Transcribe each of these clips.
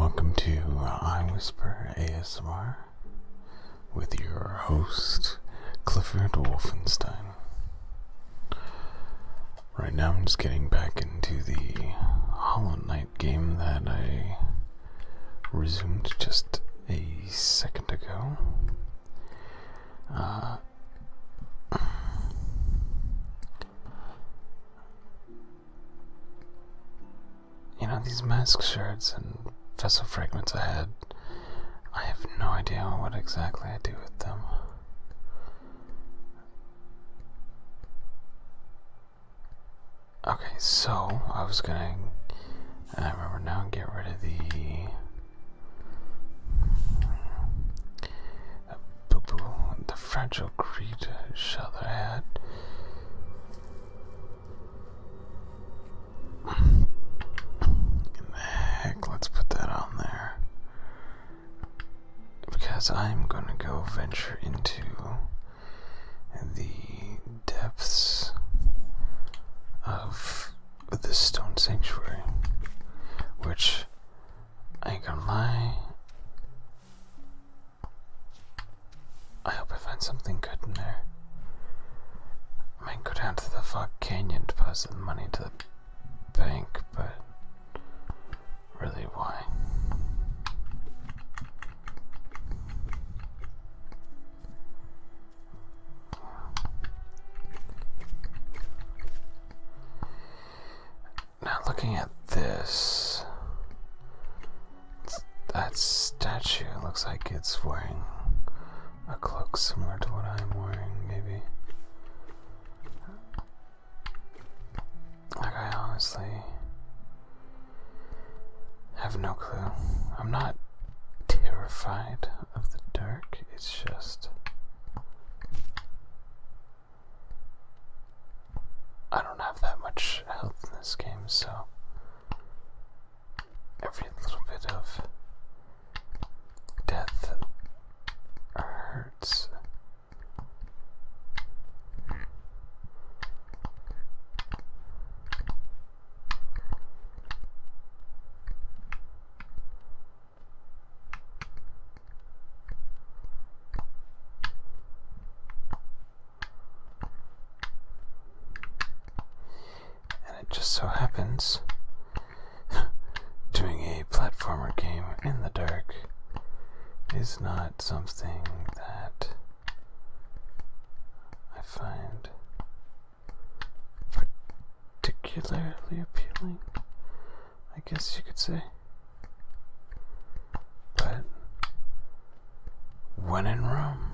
welcome to I Whisper ASMR with your host, Clifford Wolfenstein. Right now I'm just getting back into the Hollow Knight game that I resumed just a second ago. These mask shards and vessel fragments I have no idea what exactly I do with them. Okay, so I was gonna, I remember now, get rid of the fragile greed shell that I had. Let's put that on there, because I'm going to go venture into the depths of the stone sanctuary, which, I ain't gonna lie, I hope I find something good in there. I might go down to the Fog Canyon to deposit the money to the bank, but really, why? Now, looking at this, that statue looks like it's wearing a cloak similar to what I'm wearing, maybe. Like, I honestly have no clue. I'm not terrified of the dark, it's just I don't have that much health in this game, so every little bit of death hurts. It just so happens doing a platformer game in the dark is not something that I find particularly appealing, I guess you could say. But when in Rome,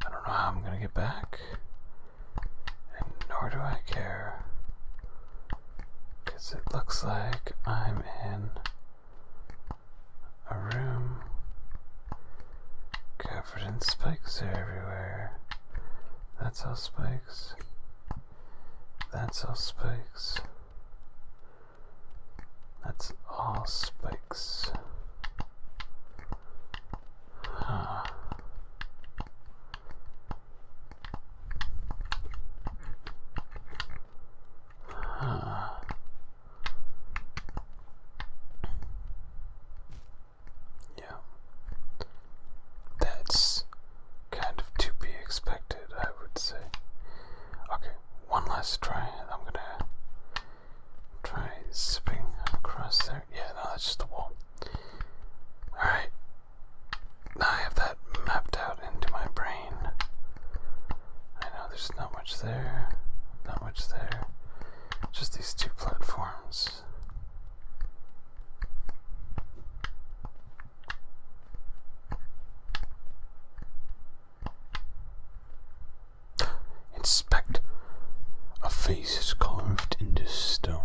I don't know how I'm gonna get back, and nor do I care. It looks like I'm in a room covered in spikes everywhere. That's all spikes. That's all spikes. That's all spikes. Huh. Let's try. I'm gonna try zipping across there. Yeah, no, that's just the wall. Alright. Now I have that mapped out into my brain. I know there's not much there. Not much there. Just these two platforms. Inspect. A face is carved into stone.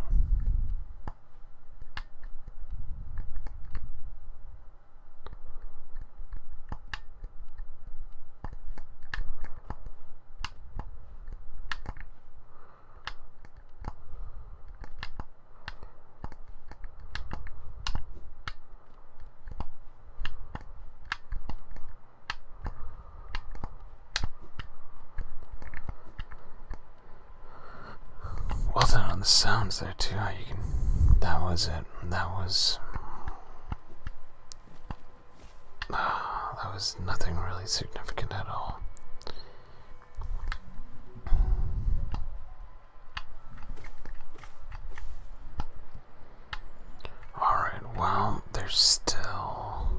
Well done on the sounds there too. You can. That was it. That was that was nothing really significant at all. Alright, well, there's still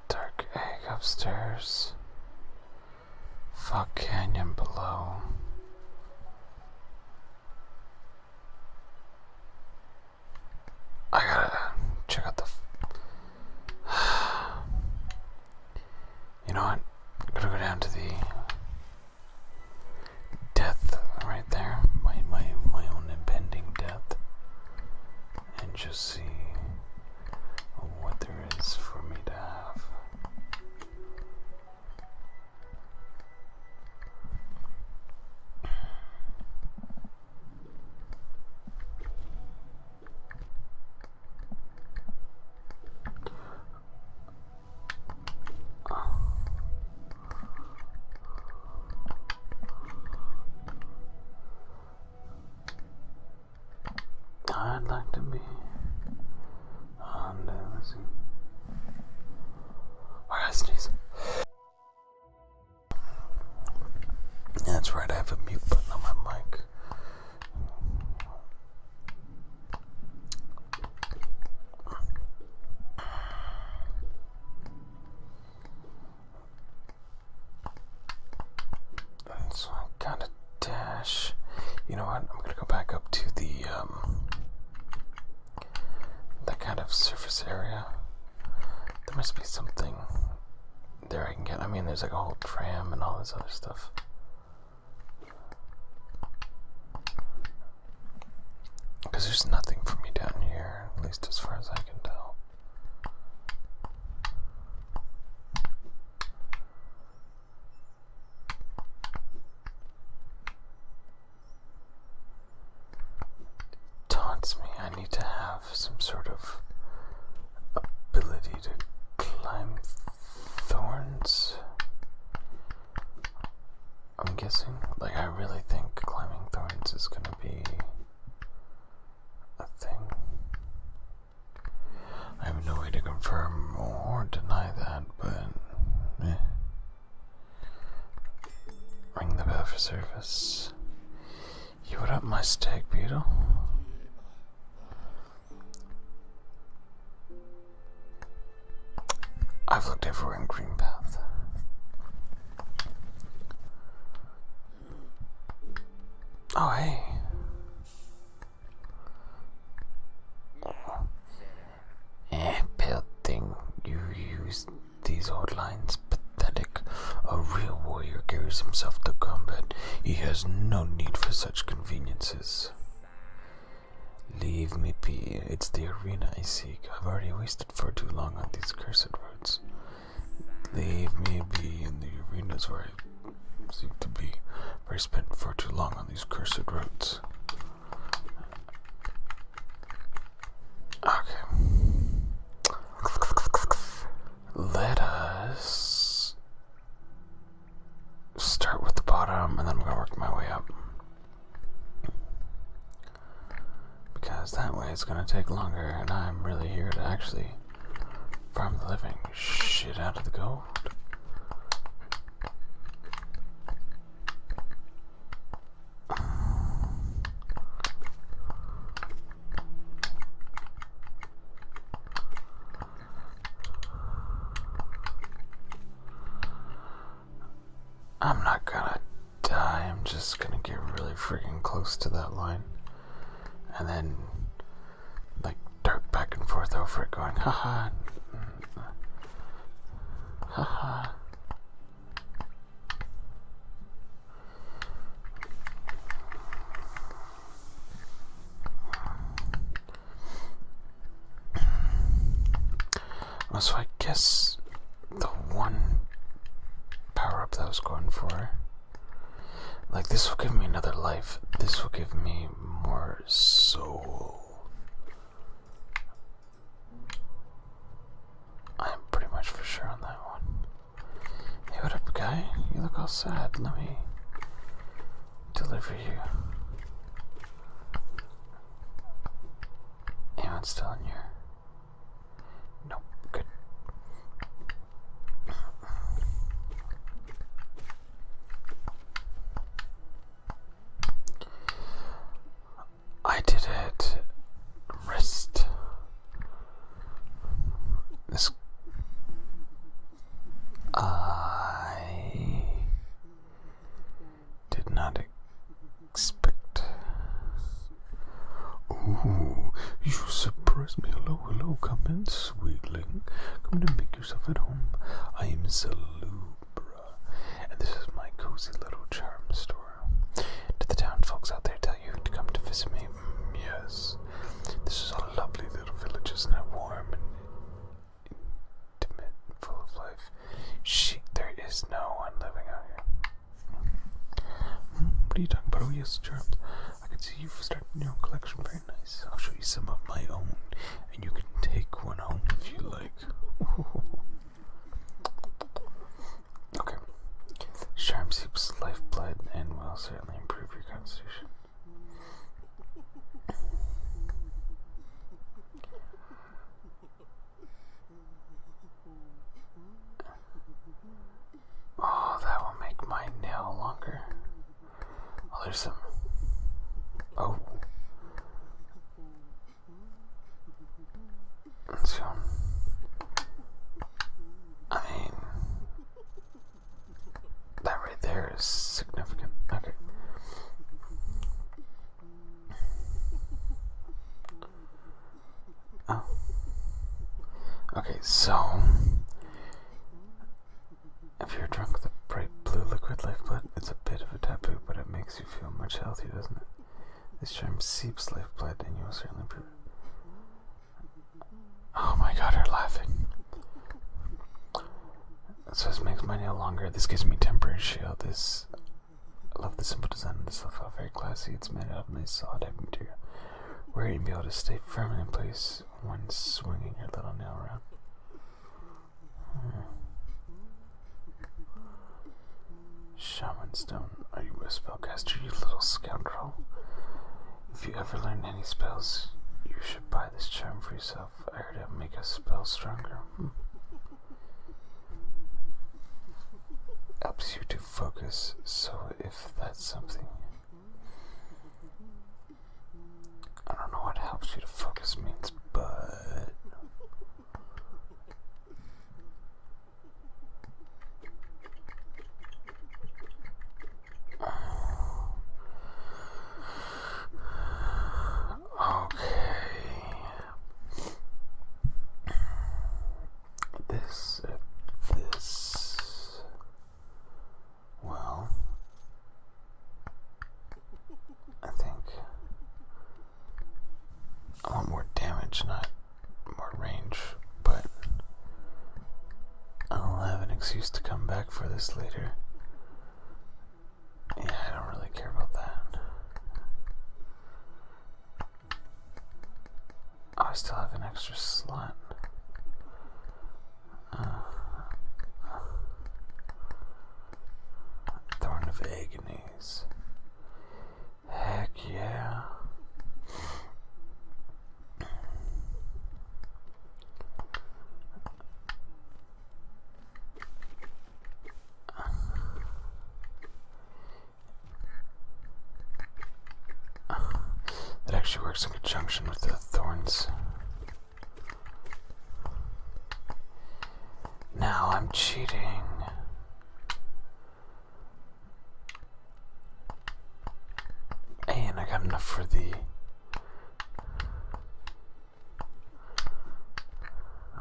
dark egg upstairs. Fog canyon below. I gotta check out the. You know what? I'm gonna go down to the death right there. My own impending death. And just see what there is for me to have. I'd like to be on the sea. I gotta sneeze. That's right, I have a mute button on my mic. So I gotta dash. You know what? I'm gonna go back up to the that kind of surface area. There must be something there I can get. I mean, there's like a whole tram and all this other stuff. Because there's nothing for me down here, at least as far as I can tell. Taunts me. I need to have some sort of ability to climb thorns. I'm guessing. Like, I really think climbing thorns is gonna be a thing. I have no way to confirm or deny that, but ring the bell for service. You what up, my stag beetle? I've looked everywhere in Greenpath. Oh, hey. Pale thing, you use these old lines. Pathetic. A real warrior carries himself to combat. He has no need for such conveniences. Leave me be. It's the arena I seek. I've already wasted far too long on these cursed roads. Leave me be in the arenas where I seek to be. For I spent far too long on these cursed roads. Okay. Let us start with the bottom and then I'm gonna work my way up. Because that way it's gonna take longer and I'm really here to actually farm the living shit out of the gold. I'm not gonna die, I'm just gonna get really freaking close to that line and then like dart back and forth over it going haha haha. So I guess the one power up that I was going for, like, this will give me another life. This will give me more soul. I'm pretty much for sure on that one. Hey, what up, guy? You look all sad. Let me deliver you. Anyone still in here? Nope. Good. evening, sweetling. Come to make yourself at home. I am Salubra, and this is my cozy little charm store. Did the town folks out there tell you to come to visit me? Yes. This is a lovely little village, isn't it? Warm and intimate and full of life. There is no one living out here. What are you talking about? Oh, yes, charms. I can see you've started your own collection. Very nice. I'll show you some of my own, and you can take one home if you like. Okay. Charm seeps lifeblood and will certainly improve your constitution. Oh, that will make my nail longer. Oh, there's some. Oh. So, I mean, that right there is significant. Okay. Oh. Okay, so if you're drunk with a bright blue liquid lifeblood, it's a bit of a taboo, but it makes you feel much healthier, doesn't it? This charm seeps lifeblood, and you will certainly improve. Oh my god, you're laughing. So this makes my nail longer. This gives me temporary shield. I love the simple design of this felt very classy. It's made out of nice solid heavy material, where you'll be able to stay firmly in place when swinging your little nail around. Shaman Stone, are you a spellcaster, you little scoundrel? If you ever learn any spells, you should buy this charm for yourself. I heard it will make a spell stronger. Helps you to focus, so if that's something... I don't know what helps you to focus means, but... Well, I think I want more damage, not more range, but I'll have an excuse to come back for this later. Yeah, I don't really care about that. Oh, I still have an extra slot. Thorn of Agonies. Heck yeah. That actually works in conjunction with the thorns. Now I'm cheating. And I got enough for the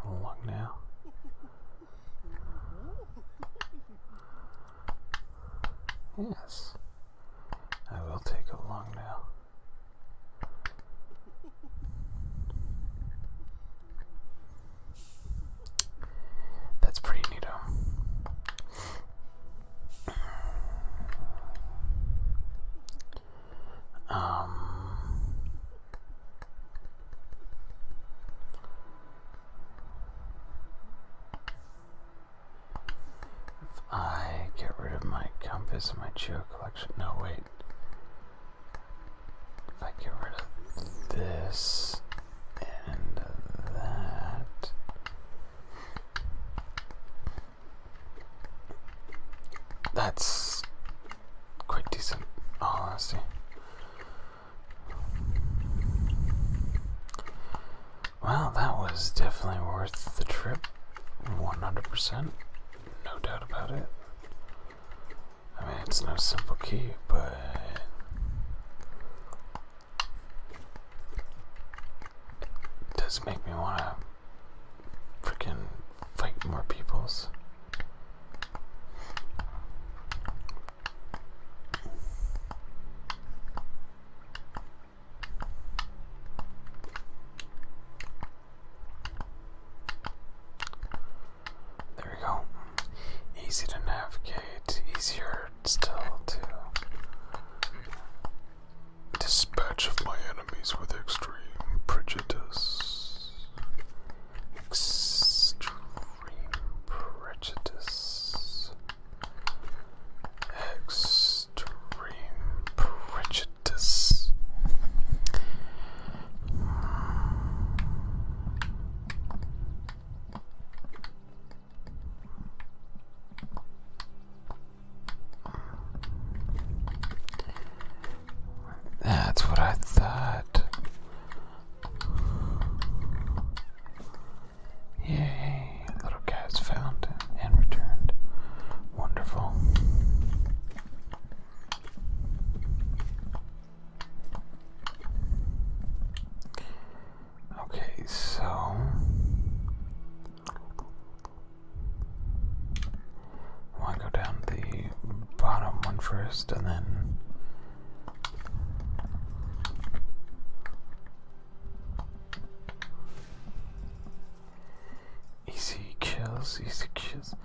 long nail. Yes, I will take a long nail. That's pretty neato. If I get rid of my compass and my geo collection, no wait. If I get rid of this and that, that's quite decent, in all honesty. Well, that was definitely worth the trip, 100%, no doubt about it. I mean, it's no simple key, but it does make me want to can fight more peoples. There we go. Easy to navigate, easier still to dispatch of my enemies with extreme prejudice. Extreme prejudice. Extreme prejudice. That's what I thought. Yay, little guy's found and returned. Wonderful. Okay, so I want to go down the bottom one first and then easy kills, easy kills.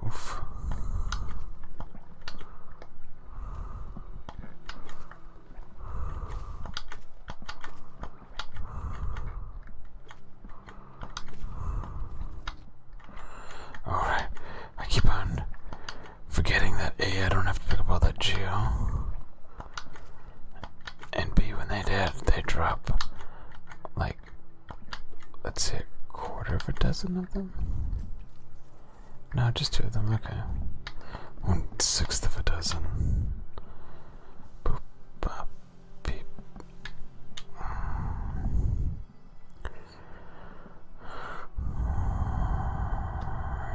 Oof. Alright, I keep on forgetting that A, I don't have to pick up all that geo, and B, when they did, they drop like, let's say a quarter of a dozen of them? No, just 2 of them, okay. 1/6 of a dozen. Boop, bop, beep.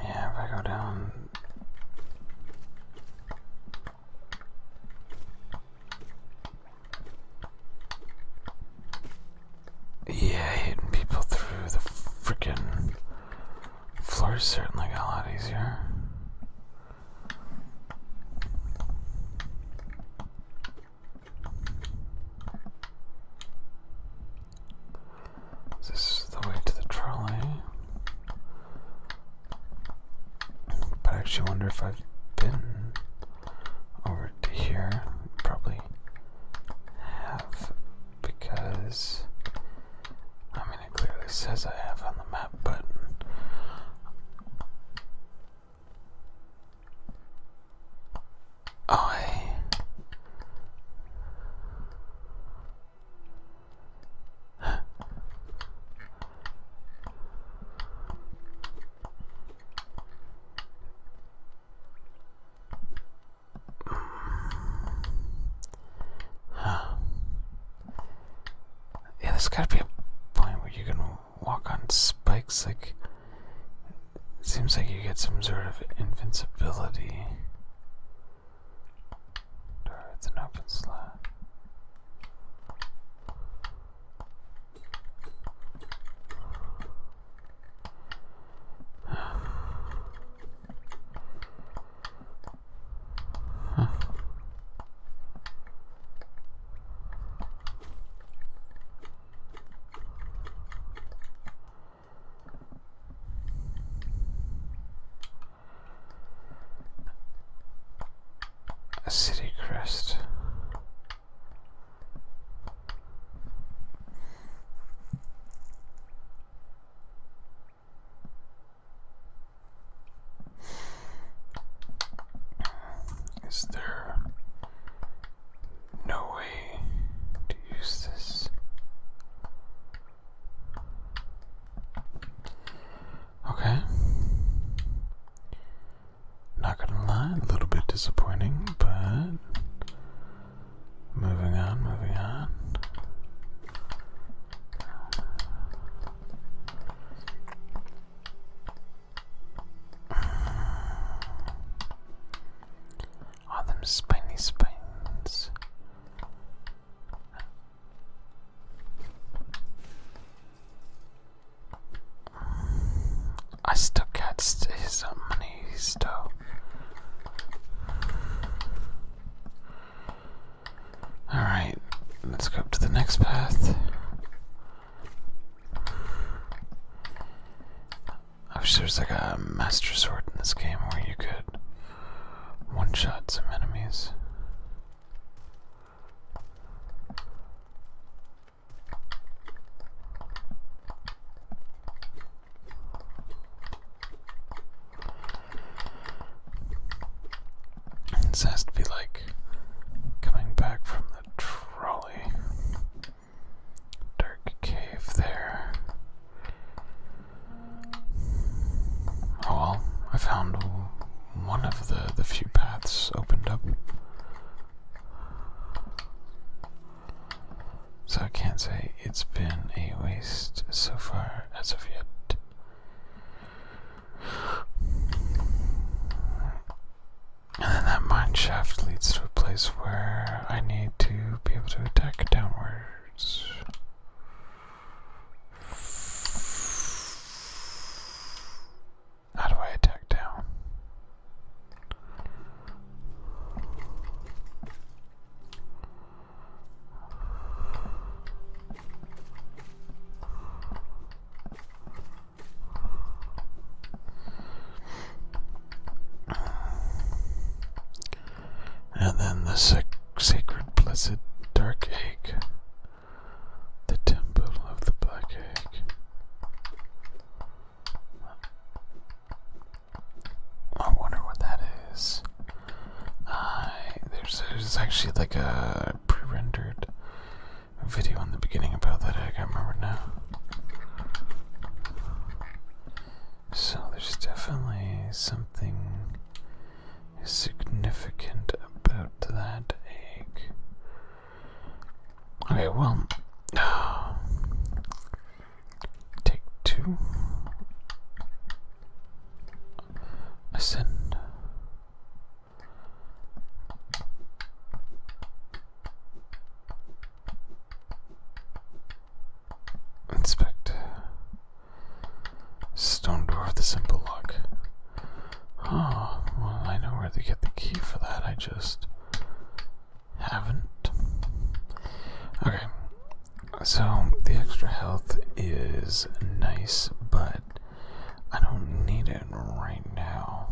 Yeah, if I go down. Yeah, hitting people through the freaking floors certainly got a lot easier. This is the way to the trolley. But I actually wonder if I've been over to here. Probably have, because I mean it clearly says I have on the map, but yeah, there's gotta be a point where you can walk on spikes. Like, it seems like you get some sort of invincibility. It's an open slot. A city crest. Is there no way to use this? Okay. Not gonna lie, a little bit disappointing, but his money stole. Alright, let's go up to the next path. I wish there was like a master sword in this game where you could one-shot some enemies. This has to be like coming back from the trolley. Dark cave there. Oh well, I found one of the few paths opened up. So I can't say it's been a waste so far as of yet. And then that mine shaft leads to a place where I need to be able to attack downwards. How do I attack down? And then the sacred blessed dark egg. The temple of the black egg. I wonder what that is. There's actually like a pre-rendered video in the beginning about that egg, I remember now. So there's definitely something significant about that egg. Okay, well, take 2. Ascend. Inspect. Stone door with a simple lock. Oh, well, I know where to get the key for that. I just haven't. Okay, so the extra health is nice, but I don't need it right now.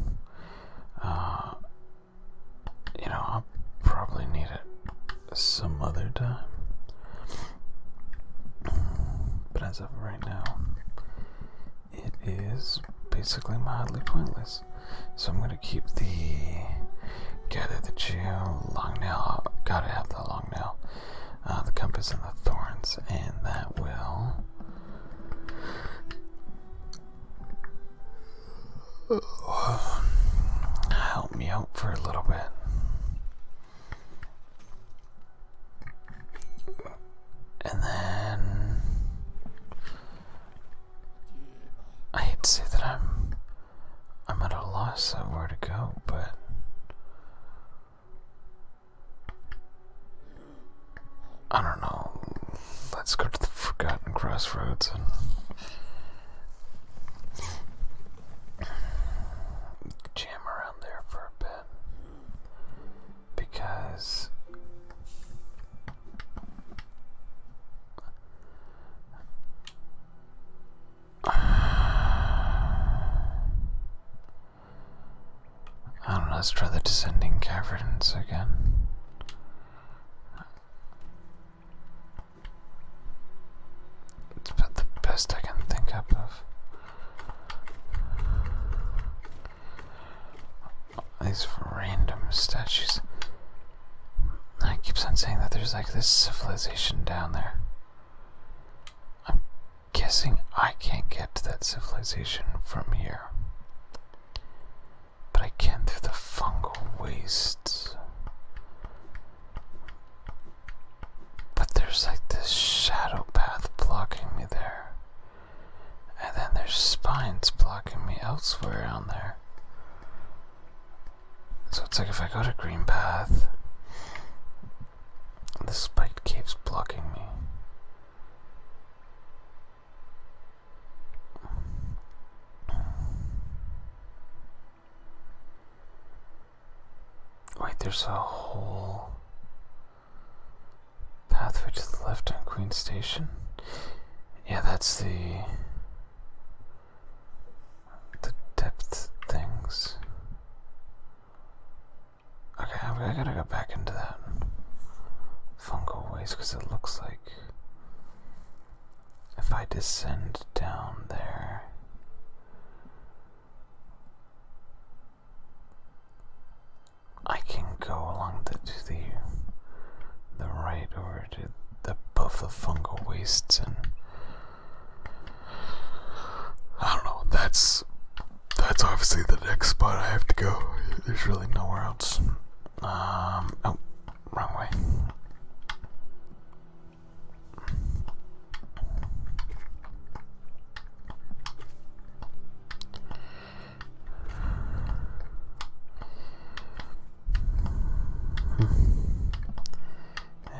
I'll probably need it some other time. But as of right now, it is basically mildly pointless. So I'm going to keep the gather the geo, long nail, gotta have the long nail, the compass and the thorns, and that will help me out for a little bit. And then I hate to say that I'm at a loss of where to go, but I don't know. Let's go to the Forgotten Crossroads and jam around there for a bit, because I don't know, let's try the Descending Caverns again. It's about the best I can think up of. These random statues. I keep on saying that there's like this civilization down there. I'm guessing I can't get to that civilization from here, but I can through the fungal wastes. But there's like this shadow path blocking me there, and then there's spines blocking me elsewhere on there. So it's like if I go to green path, the spiked cave's blocking me. there's a whole pathway to the left on Queen Station. Yeah, that's the depth things. Okay, I gotta go back into that fungal waste because it looks like if I descend down there, I can go along to the right over to above the fungal wastes, and I don't know. That's obviously the next spot I have to go. There's really nowhere else. Oh, wrong way.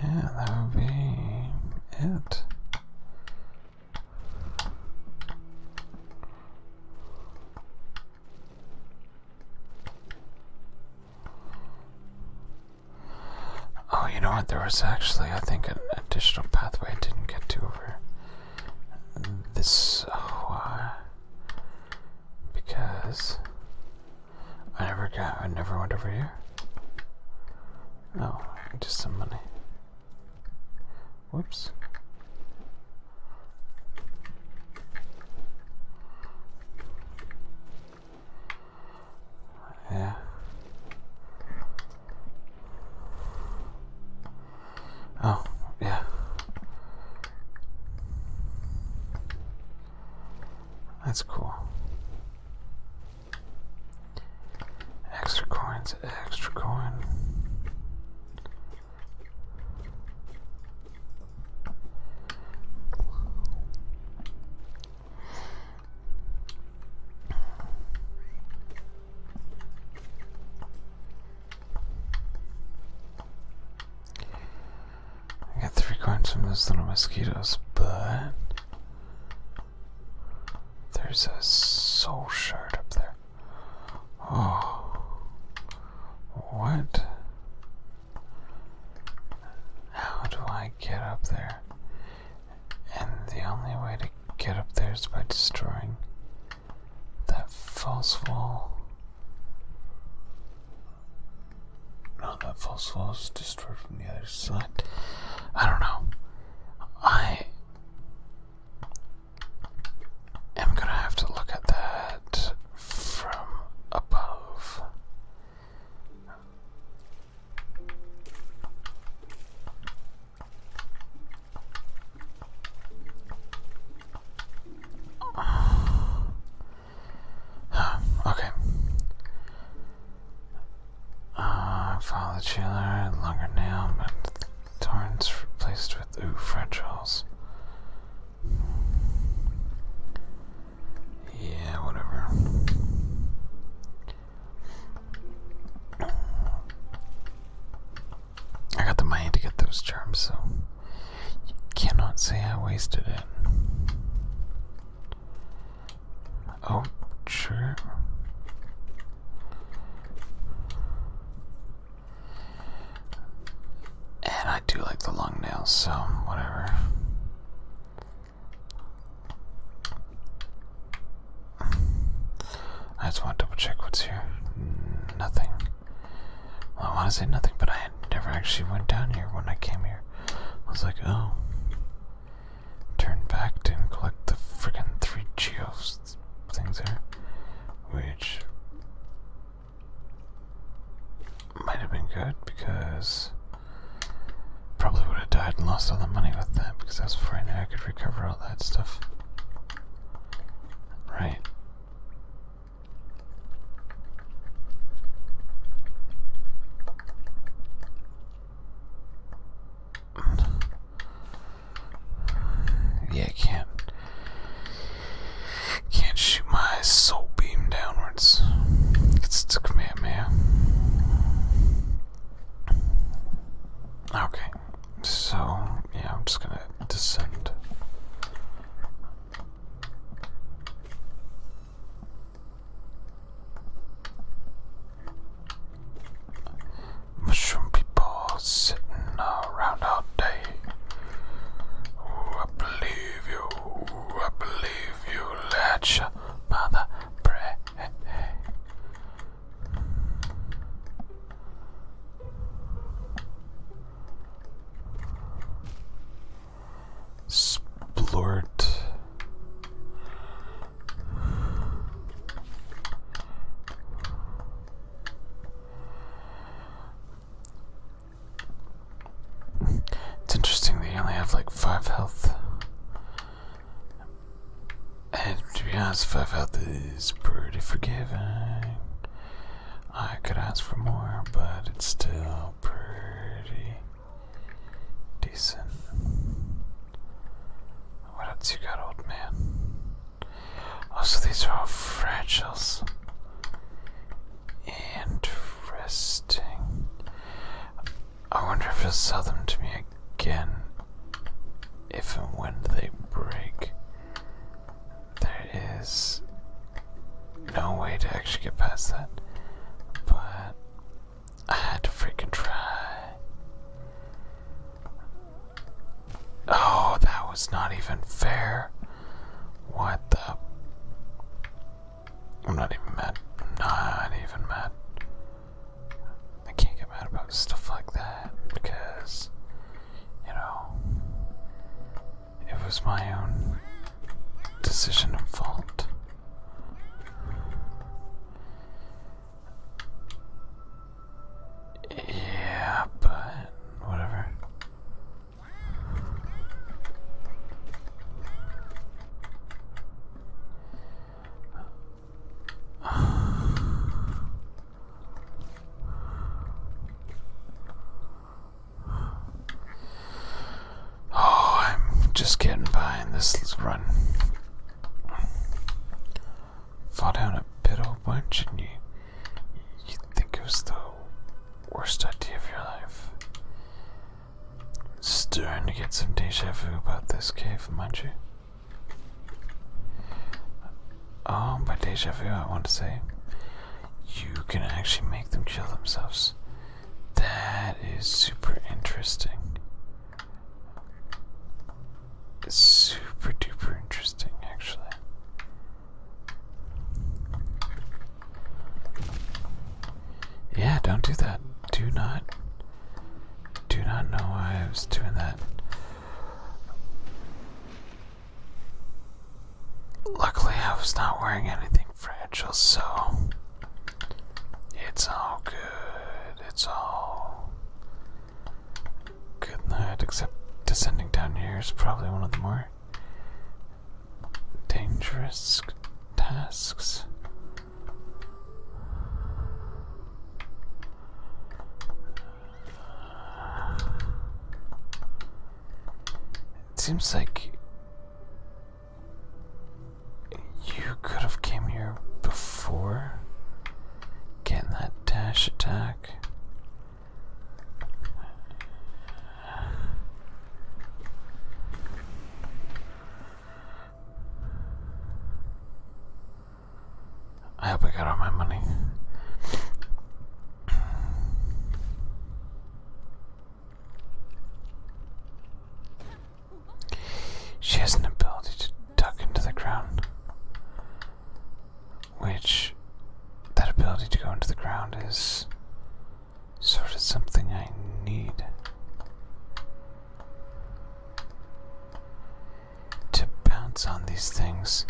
Yeah, that would be it. Oh, you know what? There was actually, I think, an additional pathway I didn't get to over this. Because I never went over here. No, just some money. Whoops. Yeah. Oh, yeah. That's cool. Extra coins, extra coin. I got 3 coins from those little mosquitoes, but there's a soul shard up there. Oh, what? How do I get up there? And the only way to get up there is by destroying that false wall. No, that false wall is destroyed from the other side. I don't know. I am gonna have to look at that from above. Okay. Follow the chiller, longer nail, but thorns replaced with fragiles. Yeah, whatever. I got the money to get those charms, so you cannot say I wasted it. Oh, sure. And I do like the long nails, so whatever. I just want to double check what's here. Nothing. Well, I want to say nothing, but I had never actually went down here when I came here. I was like, oh. Turn back, didn't collect the friggin' 3 geos things there. Which might have been good because probably would have died and lost all the money with that, because that's before I knew I could recover all that stuff. Right. Yeah, can't shoot my soul beam downwards. It's a Kamehameha. Okay, so yeah, I'm just gonna descend. As 5 health is pretty forgiving. I could ask for more, but it's still pretty decent. What else you got, old man? Oh, so these are all fragiles. Interesting. I wonder if he'll sell them to me again if and when they break. There is no way to actually get past that, but I had to freaking try. Oh, that was not even fair. What the? I'm not even mad. Not even mad. I can't get mad about stuff like that because, you know, it was my own decision and fault. Yeah, but whatever. Just getting by in this run. Fall down a bit a bunch and you think it was the worst idea of your life. Starting to get some deja vu about this cave, mind you. Oh, by deja vu I want to say you can actually make them kill themselves. That is super interesting. It's super duper interesting, actually. Yeah, don't do that. Do not know why I was doing that. Luckily, I was not wearing anything fragile, so it's all good. It's all good in the head, except descending down here is probably one of the more dangerous tasks. It seems like you could have came here before getting that dash attack. I hope I got all my money. She has an ability to duck into the ground, which that ability to go into the ground is sort of something I need to bounce on these things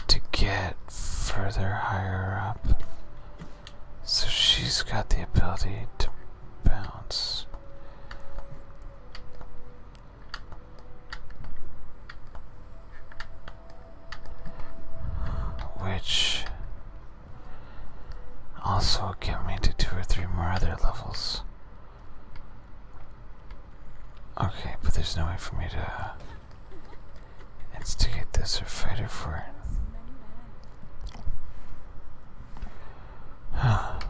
to get further higher up. So she's got the ability to bounce. Which also will get me to 2 or 3 more other levels. Okay, but there's no way for me to instigate this or fight her for it. Huh.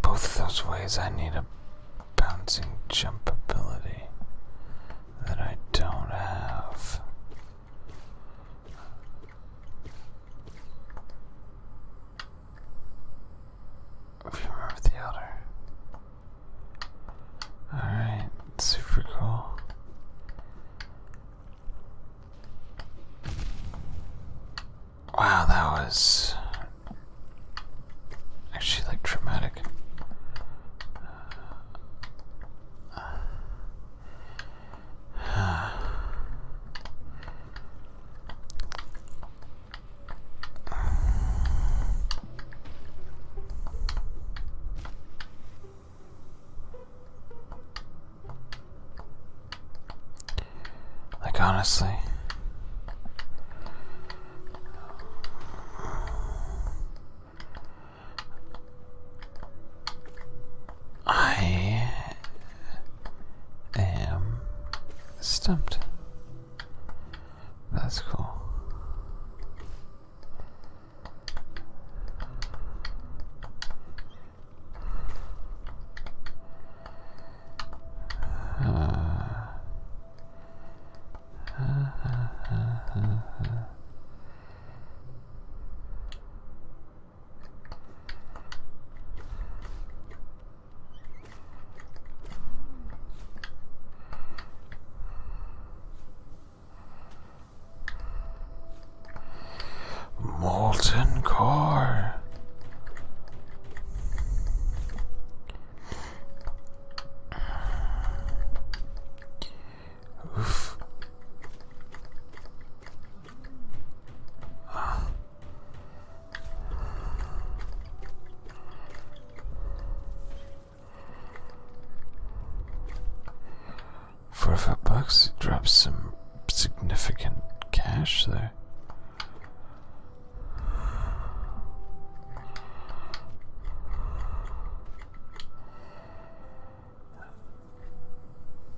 Both of those ways I need a bouncing jump ability that I don't have. Remember the Elder. Alright, super cool. Wow, that was actually like traumatic. honestly. I am stumped. That's cool. Molten core. Oof. For $5, it drops some significant cash there.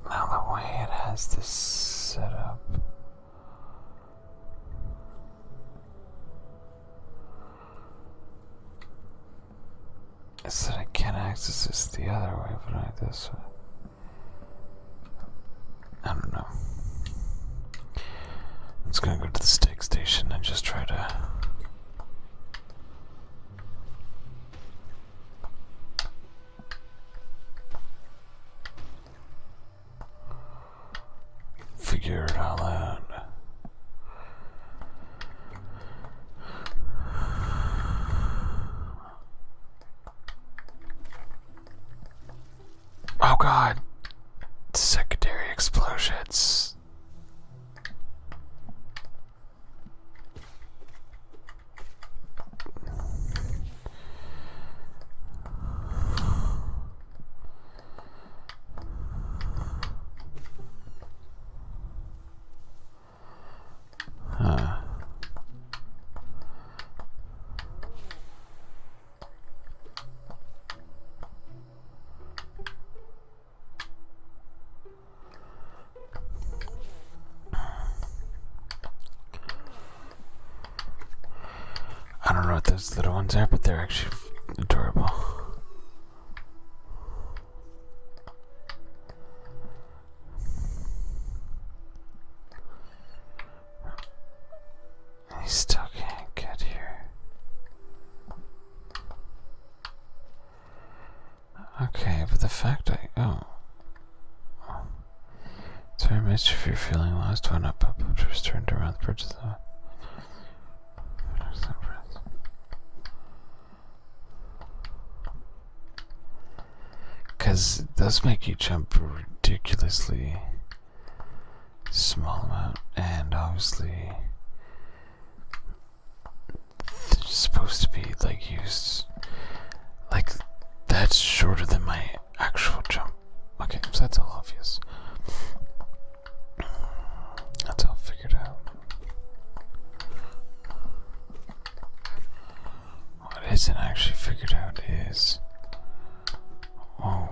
Now the way it has this set up, is that I can't access this the other way, but not this way. I don't know. I'm just gonna go to the stake station and just try to figure it all out. Oh god! Secondary explosions. Huh. I don't know what those little ones are, but they're actually adorable. I still can't get here. Okay, but the fact sorry, mister, if you're feeling lost, why not pop up to return to around the bridges though? Because it does make you jump a ridiculously small amount, and obviously they're supposed to be like used like that's shorter than my actual jump. Okay, so that's all obvious. That's all figured out. What isn't actually figured out is, whoa,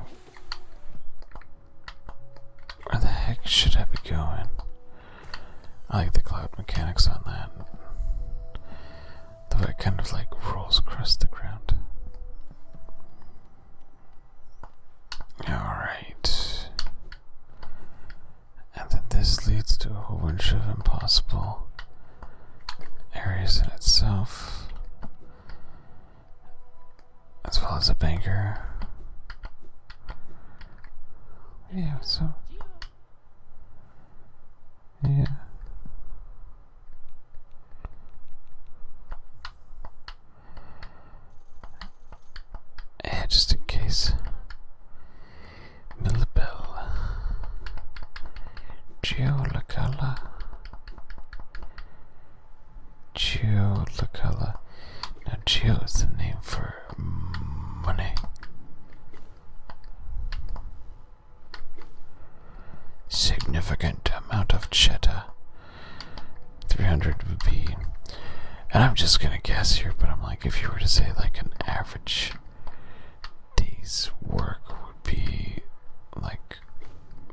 where the heck should I be going? I like the cloud mechanics on that. The way it kind of like rolls across the ground. Alright. And then this leads to a whole bunch of impossible areas in itself, as well as a banker. Yeah, so yeah. Yeah, just in case. Millabelle. Geolacala. Geolacala. Now, geo is the name for money. Significant amount of cheddar. 100 would be, and I'm just gonna guess here, but I'm like, if you were to say like an average day's work would be like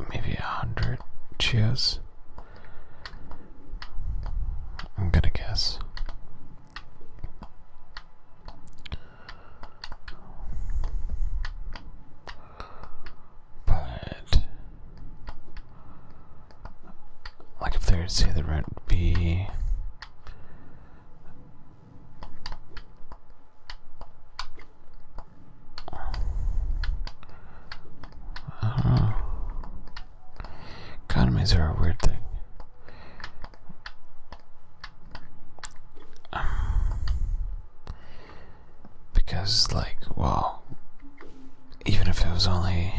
maybe 100 cheers. I'm gonna guess. But like if they were to say the rent would be economies are a weird thing. Because, like, well, even if it was only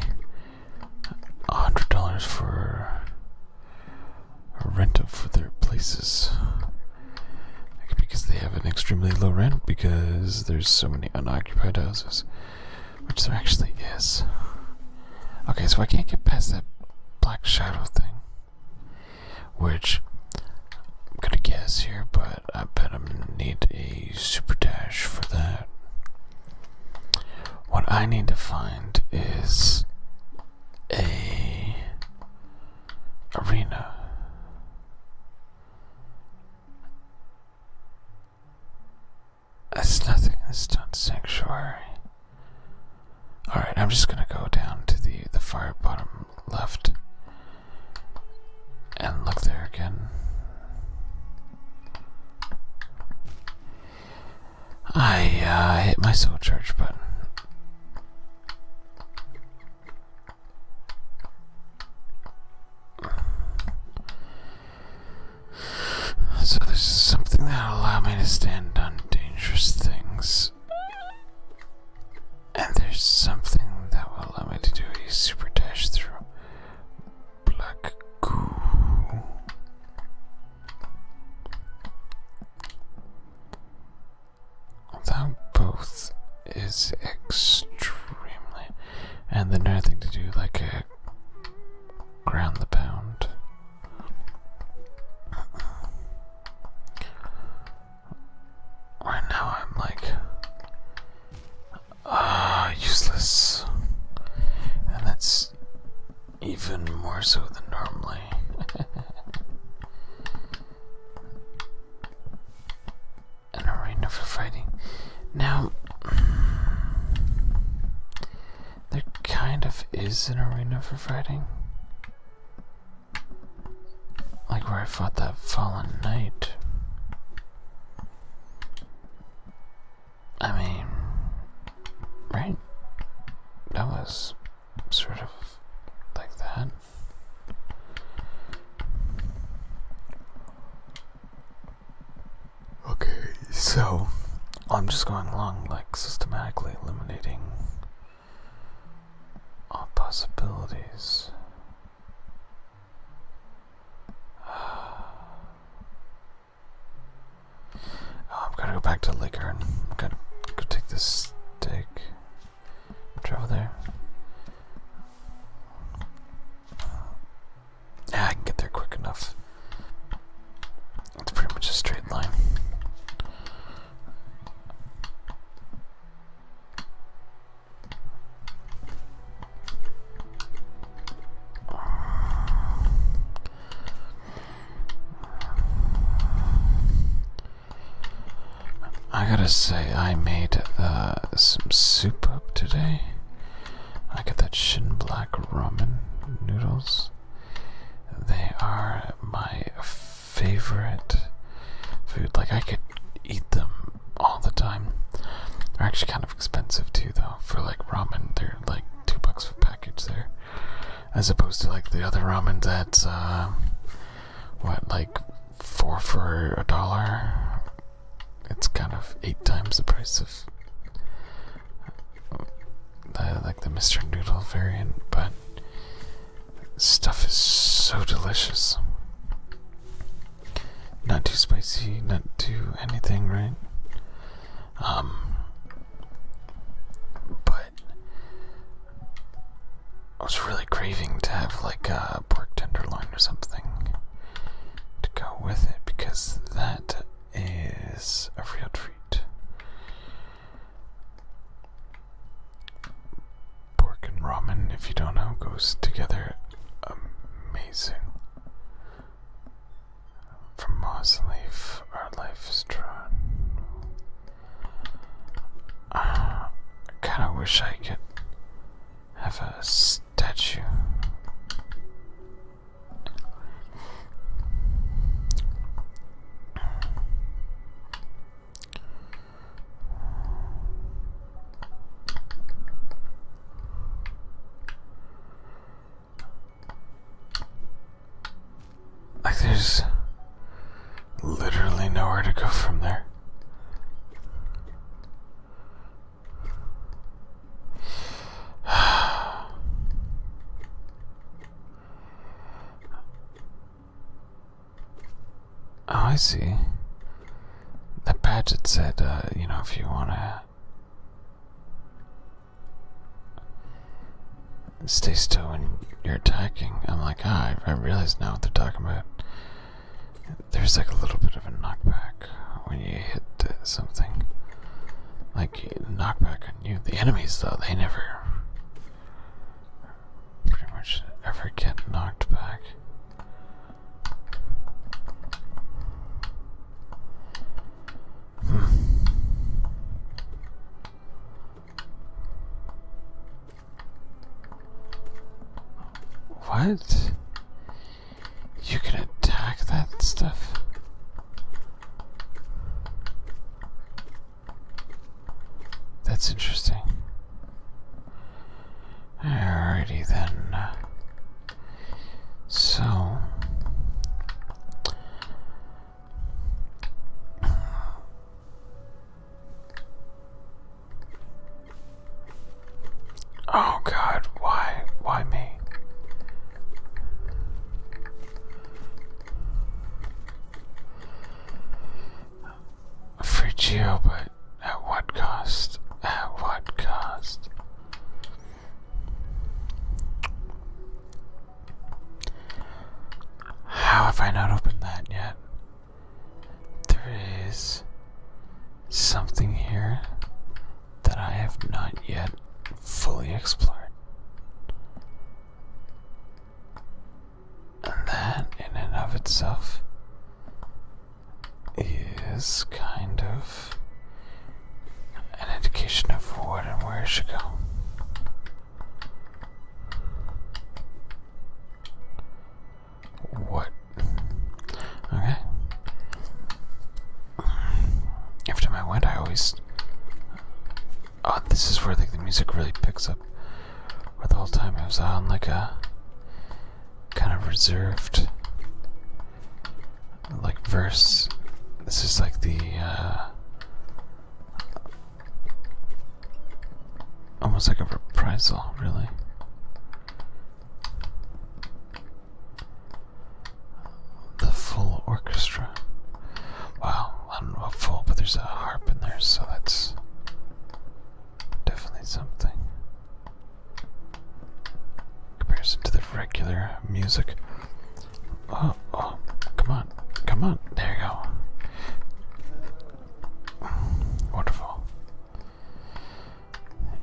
$100 for a rental for their places, because they have an extremely low rent because there's so many unoccupied houses, which there actually is. Okay, so I can't get past that black shadow thing, which I'm gonna guess here, but I bet I'm gonna need a super dash for that. What I need to find is a arena. That's nothing. That's done sanctuary. Alright, I'm just gonna go down to the far bottom left and look there again. I hit my soul charge button. So there's something that'll allow me to stand on dangerous things. And there's something that will allow me to do a super dash through black goo. That both is extremely, and then another thing to do, like a ground the pound. Right now I'm like useless, and that's even more so than normally. An arena for fighting. Now, there kind of is an arena for fighting, like where I fought that fallen knight. I mean, right? That was sort of like that. Okay, so I'm just going along, like, systematically eliminating all possibilities. I'm gonna go back to liquor and I'm gonna go take this steak. Travel there. Yeah, I can get there quick enough. It's pretty much a straight line. I gotta say, I made some soup up today. I got that Shin Black ramen noodles. They are my favorite food. Like, I could eat them all the time. They're actually kind of expensive too, though. For like ramen, they're like $2 for package there, as opposed to like the other ramen that's like 4 for $1. It's kind of 8 times the price of like the Mr. Noodle variant, but stuff is so delicious. Not too spicy, not too anything, right? But I was really craving to have like a pork tenderloin or something to go with it, because that wish I could have a statue. Like there's literally nowhere to go from there. Oh, I see. The badge it said, you know, if you wanna stay still when you're attacking. I'm like, I realize now what they're talking about. There's like a little bit of a knockback when you hit something. Like knockback on you. The enemies though, they never pretty much ever get knocked back. What? You can attack that stuff? That's interesting. Alrighty then. So... Oh God, why? Why me? Free geo, but at what cost? At what cost? How have I not opened that yet? There is something here that I have not yet fully explored. And that, in and of itself, is kind of an indication of what and where I should go. What? Okay. Every time I went, I always... Oh, this is where the music really picks up. Where the whole time it was on like a kind of reserved like verse. This is like the almost like a reprisal, really. The full orchestra. Wow, I don't know about full, but there's a harp in there, so that's definitely something. In comparison to the regular music. Oh, come on, come on, there you go. Wonderful.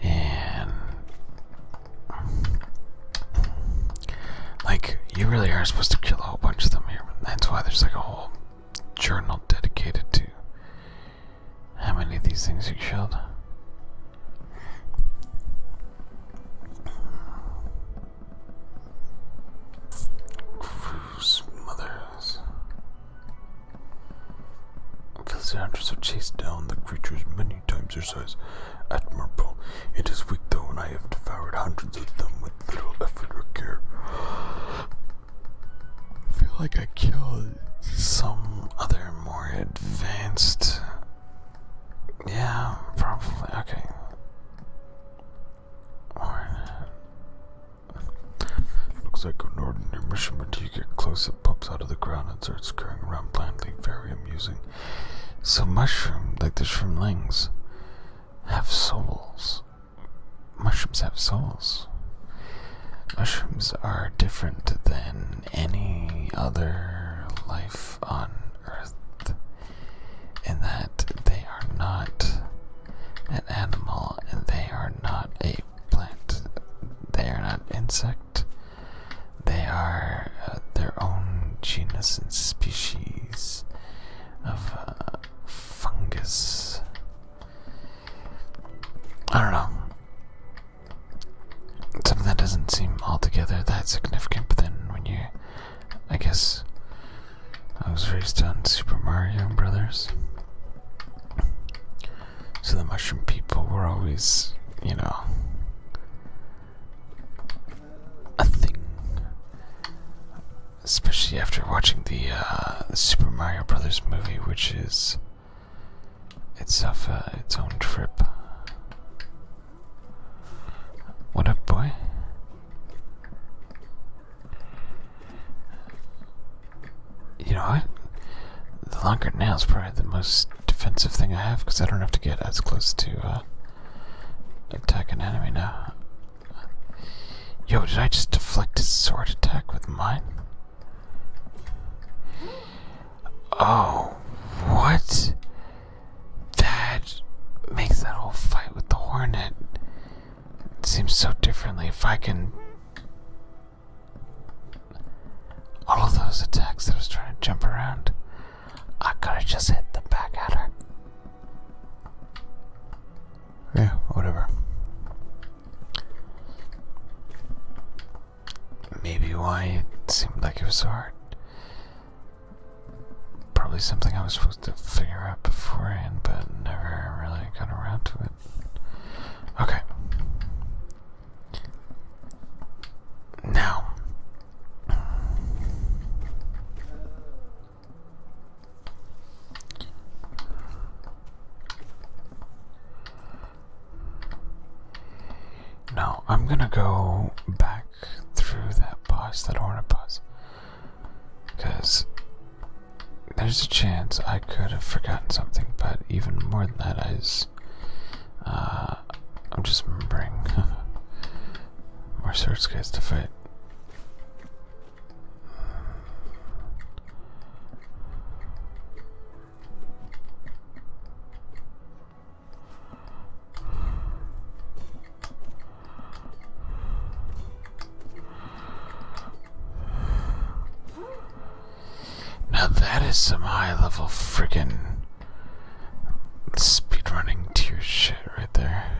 And like, you really are supposed to kill a whole bunch of them here. That's why there's like a whole journal dedicated to how many of these things you killed. Cruise mothers. Hunters have chased down the creatures many times their size. Admirable. It is weak though, and I have devoured hundreds of them with little effort or care. I feel like I killed some other more advanced... Yeah, probably. Okay. Looks like an ordinary mushroom until you get close. It pops out of the ground and starts scurrying around blindly. Very amusing. So mushroom, like the shroomlings, have souls. Mushrooms have souls. Mushrooms are different than any other life on Earth in that they are not an animal and they are not a plant. They are not insect. They are their own genus and species of fungus. I don't know. was raised on Super Mario Brothers. So the mushroom people were always, you know, a thing. Especially after watching the Super Mario Brothers movie, which is itself its own trip. What up, boy? You know what? The longer nail's probably the most defensive thing I have, because I don't have to get as close to attack an enemy now. Yo, did I just deflect his sword attack with mine? Oh, what? That makes that whole fight with the Hornet seem so differently. If I can... all of those attacks that I was trying to jump around, I could've just hit the back at her. Yeah, whatever. Maybe why it seemed like it was so hard. Probably something I was supposed to figure out beforehand, but never really got around to it. Okay. Now. No, I'm gonna go back through that boss, that Hornet boss. Because there's a chance I could have forgotten something, but even more than that is, I'm just remembering more search guys to fight. Now that is some high level friggin' speedrunning tier shit right there.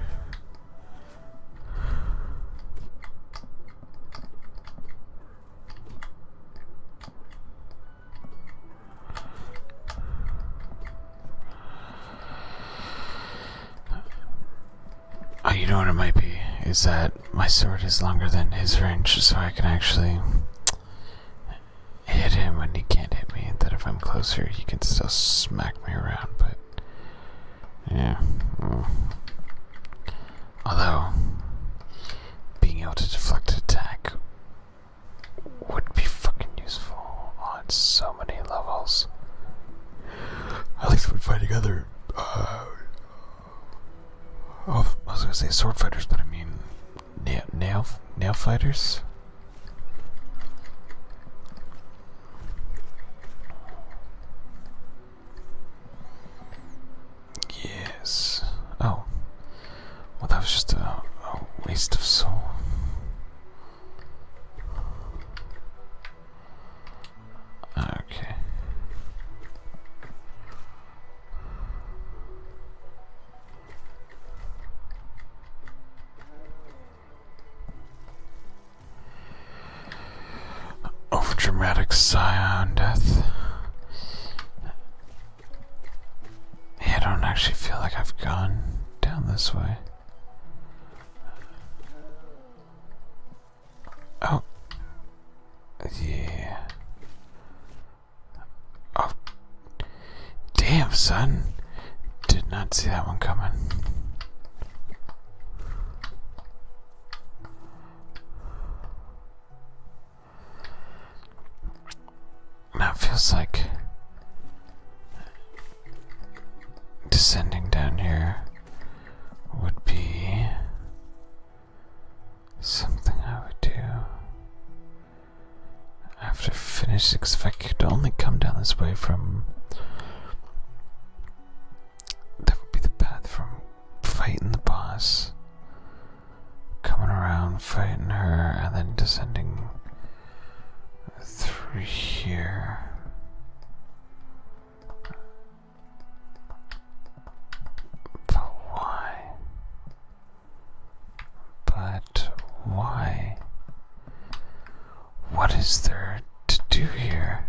Oh, you know what it might be? Is that my sword is longer than his range, so I can actually hit him when he can't hit me, and that if I'm closer he can still smack me around, but yeah. Although being able to deflect an attack would be fucking useful on so many levels. At least when fighting other I was gonna say sword fighters, but I mean nail fighters. Yes. Oh. Well, that was just a waste of soul. Okay. Overdramatic sigh on death. I don't actually feel like I've gone down this way. Oh. Yeah. Oh. Damn, son. Did not see that one coming. Now it feels like descending down here would be something I would do after finishing, because if I could only come down this way from, that would be the path from fighting the boss, coming around, fighting her, and then descending through here. Why? What is there to do here?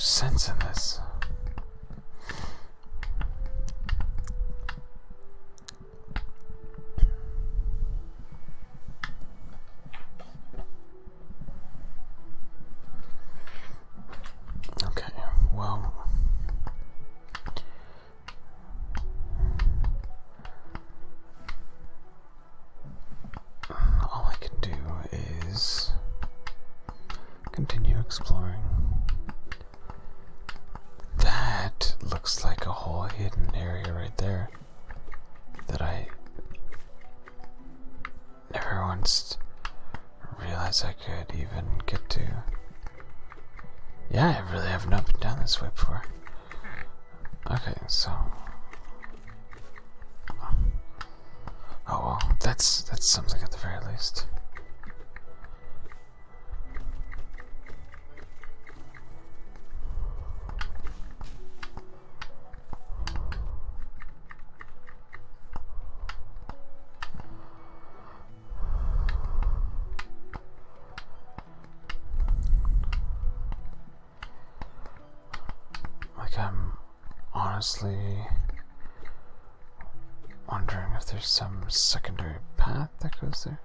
sense in this. Okay, well, all I can do is continue exploring. That looks like a whole hidden area right there that I never once realized I could even get to. Yeah, I really have not been down this way before. Okay, so oh well, that's something at the very least. Like, I'm honestly wondering if there's some secondary path that goes there.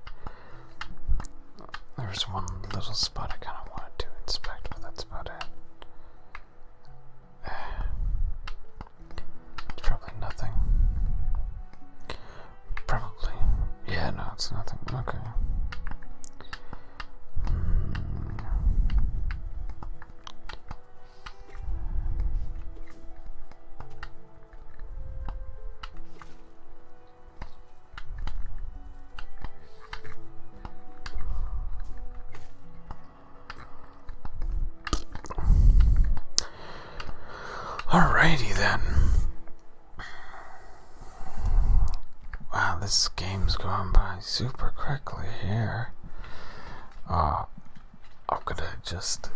There's one little spot I kind of wanted to inspect, but that's about it. It's probably nothing. Probably. Yeah, no, it's nothing. Okay. Alrighty then. Wow, this game's going by super quickly here. I'm gonna just,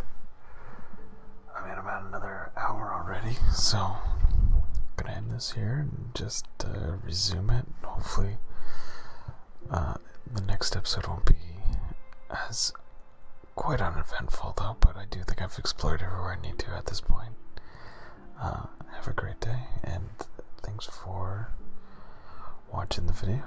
I'm at another hour already, so I'm gonna end this here and just resume it. Hopefully the next episode won't be as quite uneventful though, but I do think I've explored everywhere I need to at this point. Have a great day, and thanks for watching the video.